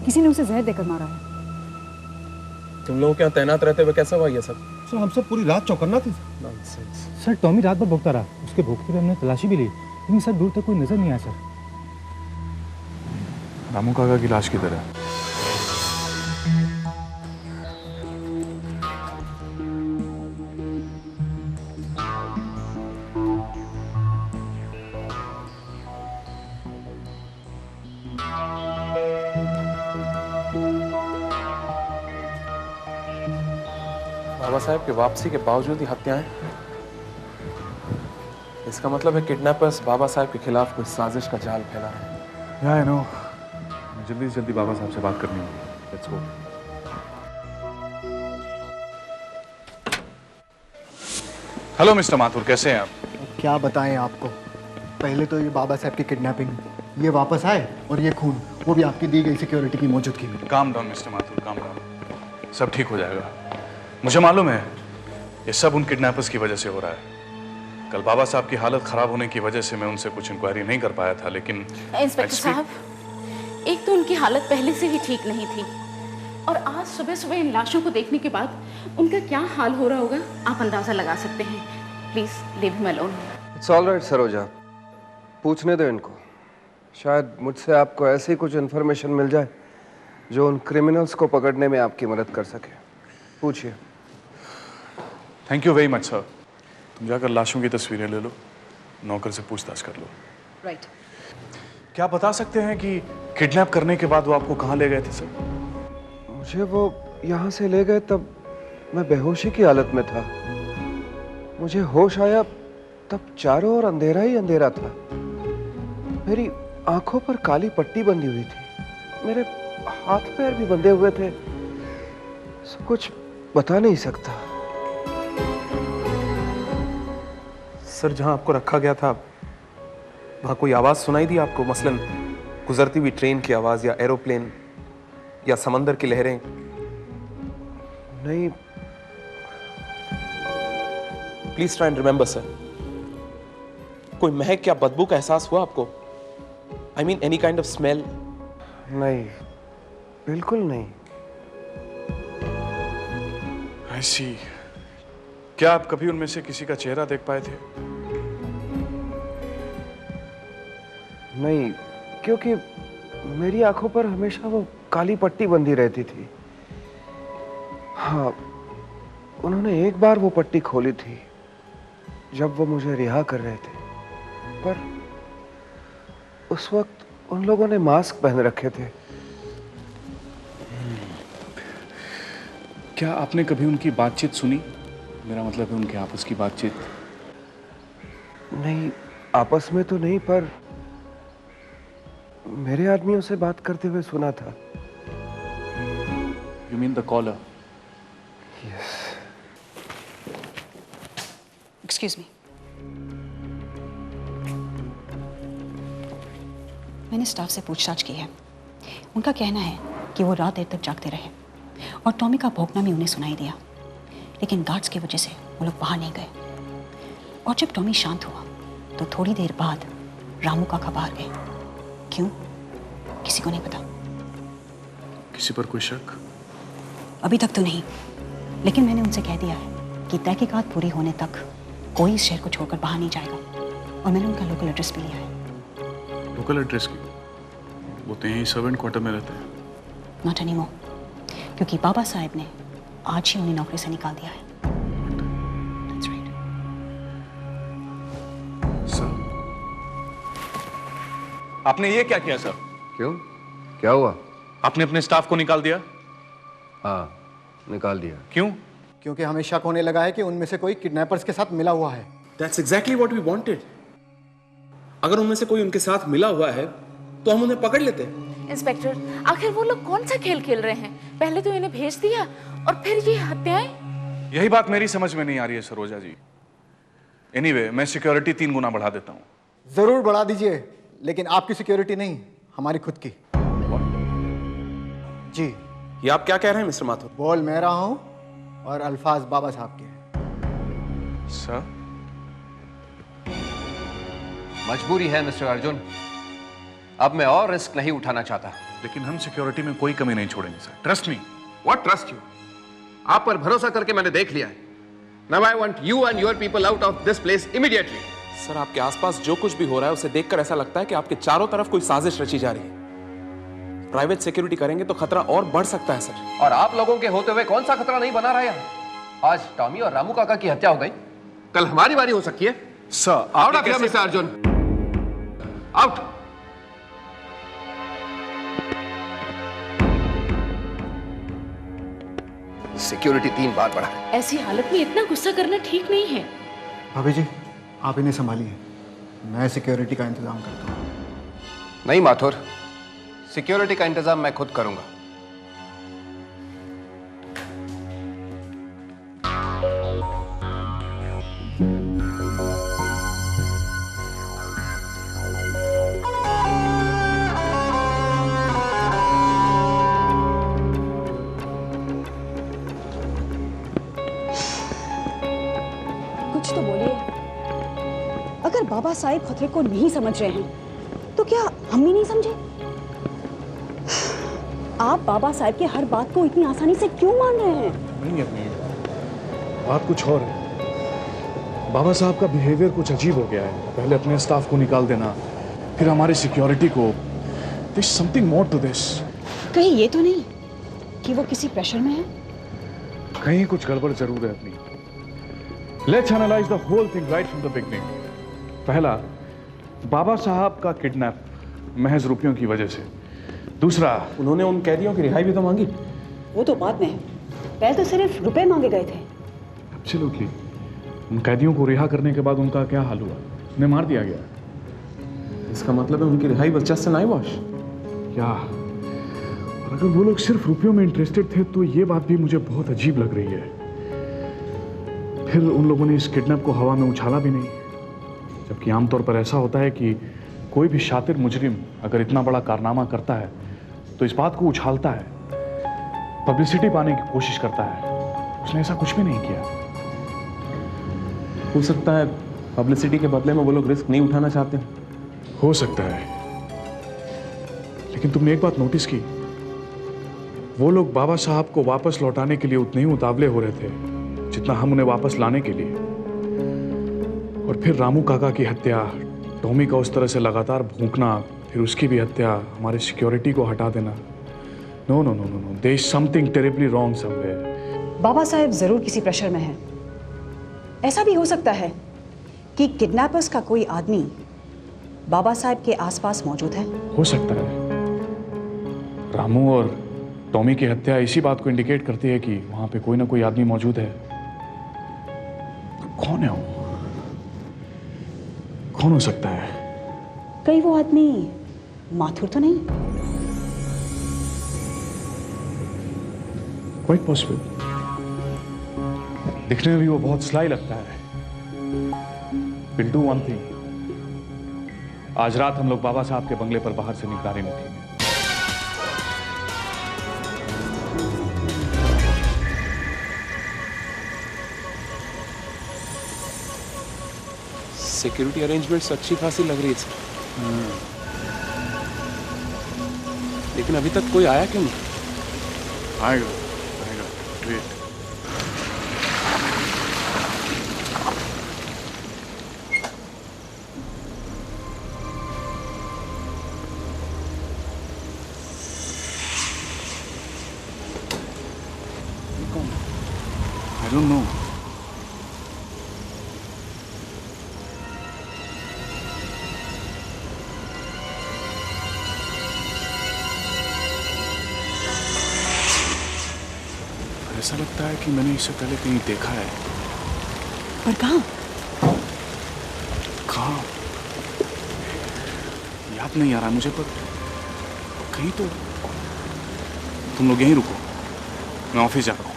किसी ने उसे जहर देकर मारा है। तुम लोग क्या तैनात रहते हुए कैसा हुआ ये सब? सर हम सब पूरी रात चौकन्ना थी। सर टॉमी रात भर भौंकता रहा, उसके भौंकते हुए हमने तलाशी भी ली, लेकिन सर दूर तक कोई नजर नहीं आया सर। रामू काका की लाश किधर है? बाबा साहब की वापसी के बावजूद ही हत्याएं? इसका मतलब है किडनैपर्स बाबा साहब के खिलाफ कोई साजिश का जाल फैला रहे हैं। I know. जल्दी से जल्दी बाबा साहब से बात करनी होगी। Let's go. Hello mister Mathur, कैसे हैं आप? क्या बताएं आपको। पहले तो ये बाबा साहब की किडनैपिंग, ये वापस आए और ये खून, वो भी आपकी दी गई सिक्योरिटी की मौजूदगी में। Calm down mister Mathur, calm down. सब ठीक हो जाएगा। मुझे मालूम है ये सब उन किडनैपर्स की वजह से हो रहा है। कल बाबा साहब की हालत खराब होने की वजह से मैं उनसे कुछ इंक्वायरी नहीं कर पाया था, लेकिन इंस्पेक्टर साहब, एक तो उनकी हालत पहले से ही ठीक नहीं थी और आज सुबह सुबह इन लाशों को देखने के बाद उनका क्या हाल हो रहा होगा आप अंदाजा लगा सकते हैं। Please leave him alone. It's all right Saroja, पूछने दो इनको। शायद मुझसे आपको ऐसी कुछ इन्फॉर्मेशन मिल जाए जो उन क्रिमिनल्स को पकड़ने में आपकी मदद कर सके। पूछिए। Thank you very much sir. तुम जाकर लाशों की तस्वीरें ले लो, नौकर से पूछताछ कर लो। राइट। क्या बता सकते हैं कि किडनैप करने के बाद वो आपको कहाँ ले गए थे सर? मुझे वो यहाँ से ले गए तब मैं बेहोशी की हालत में था। मुझे होश आया तब चारों ओर अंधेरा ही अंधेरा था। मेरी आंखों पर काली पट्टी बंधी हुई थी, मेरे हाथ पैर भी बंधे हुए थे। सब कुछ बता नहीं सकता। सर, जहां आपको रखा गया था वहां कोई आवाज सुनाई दी आपको? मसलन गुजरती हुई ट्रेन की आवाज या एरोप्लेन या समंदर की लहरें? नहीं। Please try and remember sir. कोई महक या बदबू का एहसास हुआ आपको? I mean any kind of smell? नहीं, बिल्कुल नहीं। आई सी। क्या आप कभी उनमें से किसी का चेहरा देख पाए थे? नहीं, क्योंकि मेरी आंखों पर हमेशा वो काली पट्टी बंधी रहती थी। हाँ, उन्होंने एक बार वो पट्टी खोली थी जब वो मुझे रिहा कर रहे थे, पर उस वक्त उन लोगों ने मास्क पहन रखे थे। क्या आपने कभी उनकी बातचीत सुनी? मेरा मतलब है उनके आपस की बातचीत। नहीं, आपस में तो नहीं, पर मेरे आदमियों से बात करते हुए सुना था। You mean the collar? Yes. Excuse me. मैंने स्टाफ से पूछताछ की है। उनका कहना है कि वो रात देर तक जागते रहे और टॉमी का भौंकना भी उन्हें सुनाई दिया, लेकिन गार्ड्स की वजह से वो लोग बाहर नहीं गए। और जब टॉमी शांत हुआ तो थोड़ी देर बाद रामू काका बाहर गए। क्यों, किसी को नहीं पता। किसी पर कोई शक? अभी तक तो नहीं, लेकिन मैंने उनसे कह दिया है कि तहकीकात पूरी होने तक कोई इस शहर को छोड़कर बाहर नहीं जाएगा। और मैंने उनका लोकल एड्रेस भी लिया है। लोकल एड्रेस की? वो तो यहीं सर्वेंट क्वार्टर में रहते हैं। नॉट एनीमोर, क्योंकि बाबा साहब ने आज ही उन्हें नौकरी से निकाल दिया है। That's right. सर, आपने ये क्या किया सर? क्यों, क्या हुआ? आपने अपने स्टाफ को निकाल दिया? हाँ, निकाल दिया। क्यों? क्योंकि हमें शक होने लगा है कि उनमें से कोई किडनैपर्स के साथ मिला हुआ है। That's exactly what we wanted. अगर उनमें से कोई उनके साथ मिला हुआ है तो हम उन्हें पकड़ लेते। इंस्पेक्टर, आखिर वो लोग कौन सा खेल खेल रहे हैं? पहले तो इन्हें भेज दिया और फिर ये हत्याएं। यही बात मेरी समझ में नहीं आ रही है सरोजा जी। एनीवे, मैं सिक्योरिटी 3 गुना बढ़ा देता हूँ। जरूर बढ़ा दीजिए, लेकिन आपकी सिक्योरिटी नहीं, हमारी खुद की। जी। ये आप क्या कह रहे हैं मिस्टर माथुर? बोल मैं रहा हूं और अल्फाज बाबा साहब के हैं। सर, मजबूरी है मिस्टर अर्जुन, अब मैं और रिस्क नहीं उठाना चाहता। लेकिन हम सिक्योरिटी में कोई कमी नहीं छोड़ेंगे sir, trust me. What trust you? आप पर भरोसा करके मैंने देख लिया है। Now I want you and your people out of this place immediately. Sir, आपके आसपास जो कुछ भी हो रहा है उसे देखकर ऐसा लगता है कि आपके चारों तरफ कोई साजिश रची जा रही है। प्राइवेट सिक्योरिटी करेंगे तो खतरा और बढ़ सकता है सर। और आप लोगों के होते हुए कौन सा खतरा नहीं बना रहा है? आज टॉमी और रामू काका की हत्या हो गई, कल हमारी बारी हो सकती है। Sir, out of here mister Arjun, out. Security 3 बार बढ़ा। ऐसी हालत में इतना गुस्सा करना ठीक नहीं है। भाभी जी, आप इन्हें संभालिए, मैं सिक्योरिटी का इंतजाम करता हूँ। नहीं माथुर, सिक्योरिटी का इंतजाम मैं खुद करूंगा। कुछ तो बोलिए। अगर बाबा साहेब खतरे को नहीं समझ रहे हैं तो क्या हम भी नहीं समझे? आप बाबा साहेब के हर बात को इतनी आसानी से क्यों मान रहे हैं? नहीं अपनी बात कुछ और है। बाबा साहब का बिहेवियर कुछ अजीब हो गया है। पहले अपने स्टाफ को निकाल देना, फिर हमारी सिक्योरिटी को। There's something more to this. कहीं ये तो नहीं कि वो किसी प्रेशर में है? कहीं कुछ गड़बड़ जरूर है अपनी। Let's analyze the whole thing right from the beginning. पहला, बाबा साहब का किडनैप महज रुपयों की वजह से। दूसरा, उन्होंने उन कैदियों की रिहाई भी तो मांगी। वो तो बाद में है, पहले तो सिर्फ रुपए मांगे गए थे। Absolutely. उन कैदियों को रिहा करने के बाद उनका क्या हाल हुआ? उन्हें मार दिया गया। इसका मतलब है उनकी रिहाई was just an eyewash। क्या? और अगर वो लोग सिर्फ रुपयों में इंटरेस्टेड थे तो ये बात भी मुझे बहुत अजीब लग रही है। फिर उन लोगों ने इस किडनैप को हवा में उछाला भी नहीं, जबकि आमतौर पर ऐसा होता है कि कोई भी शातिर मुजरिम अगर इतना बड़ा कारनामा करता है तो इस बात को उछालता है, पब्लिसिटी पाने की कोशिश करता है। उसने ऐसा कुछ भी नहीं किया। हो सकता है पब्लिसिटी के बदले में वो लोग रिस्क नहीं उठाना चाहते। हो सकता है, लेकिन तुमने एक बात नोटिस की, वो लोग बाबा साहब को वापस लौटाने के लिए उतने ही उतावले हो रहे थे जितना हम उन्हें वापस लाने के लिए। और फिर रामू काका की हत्या, टॉमी का उस तरह से लगातार भूखना, फिर उसकी भी हत्या, हमारी सिक्योरिटी को हटा देना। No no no no no, there is something terribly wrong somewhere. Baba Saheb जरूर किसी प्रेशर में है। ऐसा भी हो सकता है कि किडनैपर्स का कोई आदमी बाबा साहेब के आसपास मौजूद है। हो सकता है। रामू और टॉमी की हत्या इसी बात को इंडिकेट करती है कि वहां पे कोई ना कोई आदमी मौजूद है। कौन है वो? कौन हो सकता है? कहीं वो आदमी माथुर तो नहीं? Quite possible. दिखने में भी वो बहुत स्लाई लगता है। विल डू वन थिंग, आज रात हम लोग बाबा साहब के बंगले पर बाहर से निगरानी रखेंगे। सिक्योरिटी अरेंजमेंट्स अच्छी खासी लग रही है सर, लेकिन अभी तक कोई आया क्यों नहीं? आएगा आएगा, वेट। I don't know. ऐसा लगता है कि मैंने इससे पहले कहीं देखा है। पर कहाँ? कहाँ? याद नहीं आ रहा मुझे, पर कहीं तो। तुम लोग यहीं रुको, मैं ऑफिस जा रहा हूँ।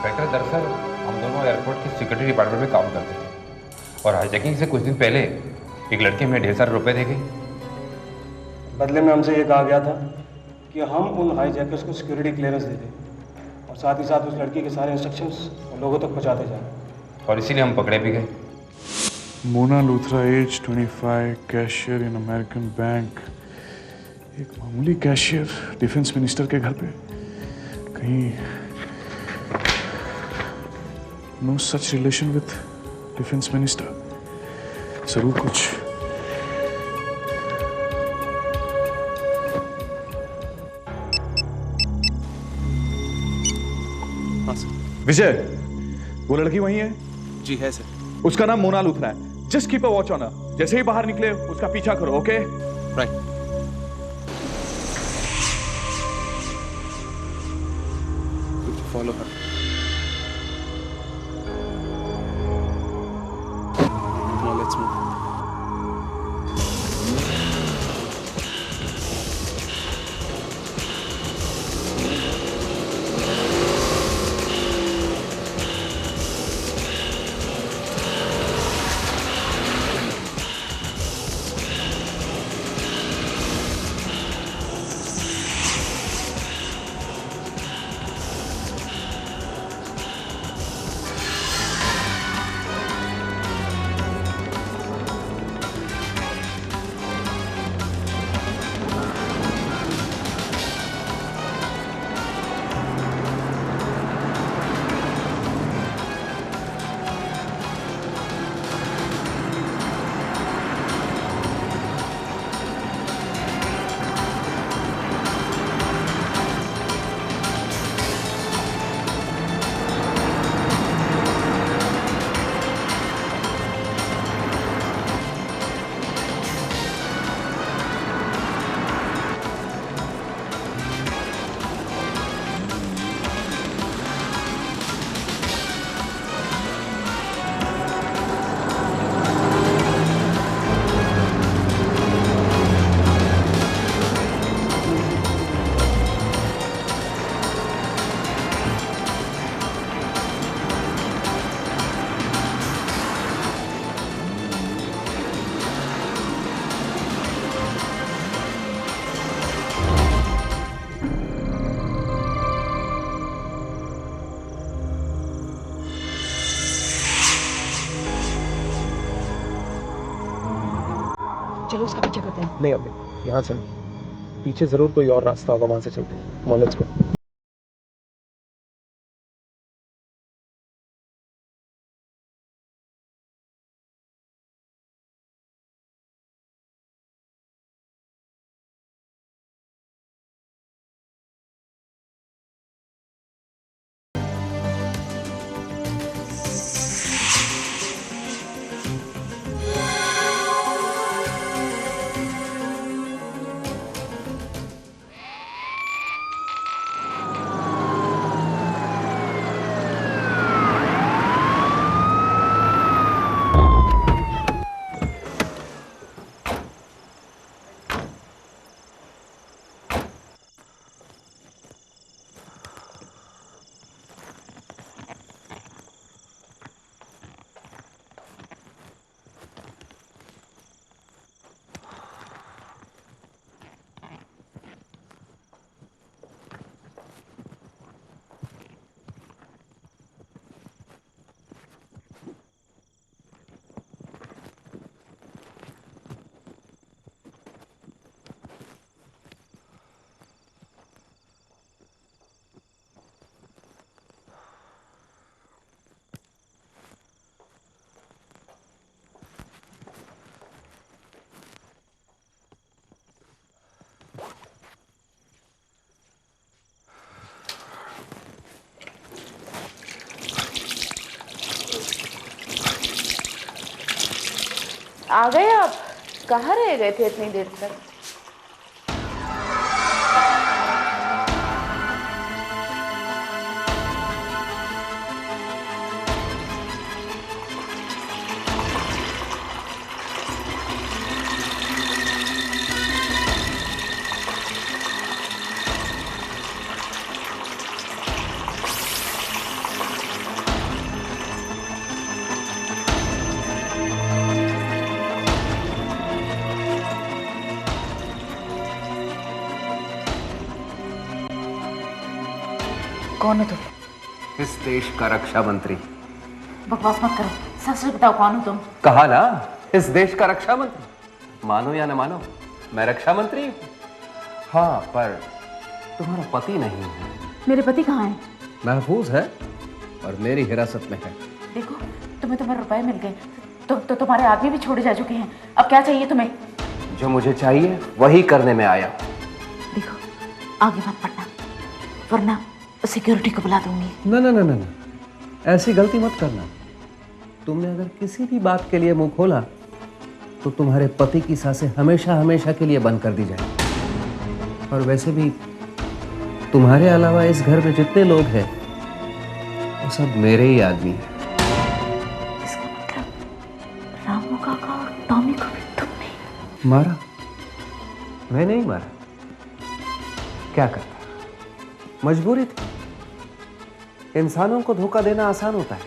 इंस्पेक्टर, दरअसल हम दोनों एयरपोर्ट के सिक्योरिटी डिपार्टमेंट में काम करते थे और हाईजैकिंग से कुछ दिन पहले एक लड़की हमें ढेर सारे रुपए दे गई। बदले में हमसे ये कहा गया था कि हम उन हाईजैकर्स को सिक्योरिटी क्लियरेंस दे दें और साथ ही साथ उस लड़की के सारे इंस्ट्रक्शंस लोगों तक पहुंचाते जाएं। और इसीलिए हम पकड़े भी गए। Mona Luthra, age 25, cashier in American bank. एक मामूली कैशियर डिफेंस मिनिस्टर के घर पे। कहीं no such relation with defence minister. जरूर कुछ। हाँ सर। विजय, वो लड़की वही है? जी है सर। उसका नाम मोना लूथरा है। Just keep a watch on her. जैसे ही बाहर निकले उसका पीछा करो, okay? Right. Follow her. Now let's move. चलो उसका पीछा करते हैं। नहीं अभी यहाँ से पीछे जरूर कोई और रास्ता होगा, वहां से चलते हैं। Let's go. आ गए आप? कहाँ रह गए थे इतनी देर तक? कौन हो तुम? इस देश का रक्षा मंत्री। बकवास मत करो, सच सच बताओ कौन हो तुम? कहा ना, इस देश का रक्षा मंत्री। मानो या न मानो, मैं रक्षा मंत्री हूँ। हाँ, पर तुम्हारा पति नहीं है। मेरे पति कहाँ हैं? महफूज है और मेरी हिरासत में है। देखो, तुम्हें तुम्हारे रुपए मिल गए तो तुम्हारे आदमी भी छोड़े जा चुके हैं। अब क्या चाहिए तुम्हें? जो मुझे चाहिए वही करने में आया हूँ। देखो, आगे मत बढ़ना वरना सिक्योरिटी को बुला दूंगी। ना ना ना ना, ऐसी गलती मत करना। तुमने अगर किसी भी बात के लिए मुंह खोला तो तुम्हारे पति की सांसें हमेशा हमेशा के लिए बंद कर दी जाए। और वैसे भी तुम्हारे अलावा इस घर में जितने लोग हैं वो सब मेरे ही आदमी हैं। इसका मतलब रामू काका और टॉमी को भी तुमने मारा? मैं नहीं मारा। क्या करता, मजबूरी थी। इंसानों को धोखा देना आसान होता है,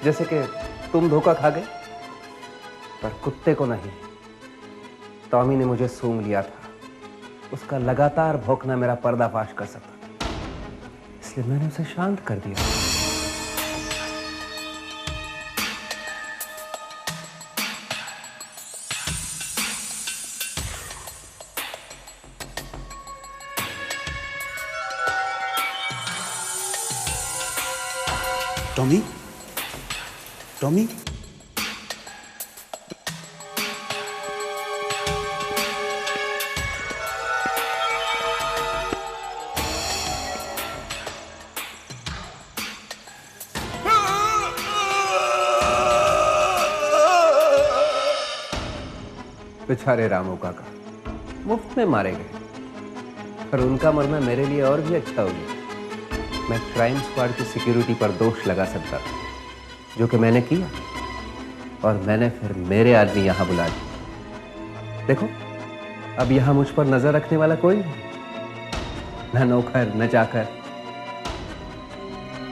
जैसे कि तुम धोखा खा गए, पर कुत्ते को नहीं। टॉमी ने मुझे सूंघ लिया था, उसका लगातार भौंकना मेरा पर्दाफाश कर सकता था, इसलिए मैंने उसे शांत कर दिया। टॉमी, टॉमी, बेचारे रामू काका मुफ्त में मारे गए, पर उनका मरना मेरे लिए और भी अच्छा हो गया। मैं क्राइम स्क्वाड की सिक्योरिटी पर दोष लगा सकता था, जो कि मैंने किया, और मैंने फिर मेरे आदमी यहां बुला दिए। देखो, अब यहां मुझ पर नजर रखने वाला कोई नहीं, न नौकर न चाकर।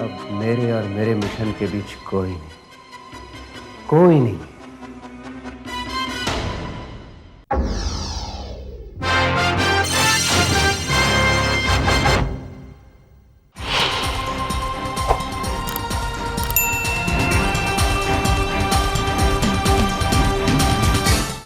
अब मेरे और मेरे मिशन के बीच कोई नहीं, कोई नहीं।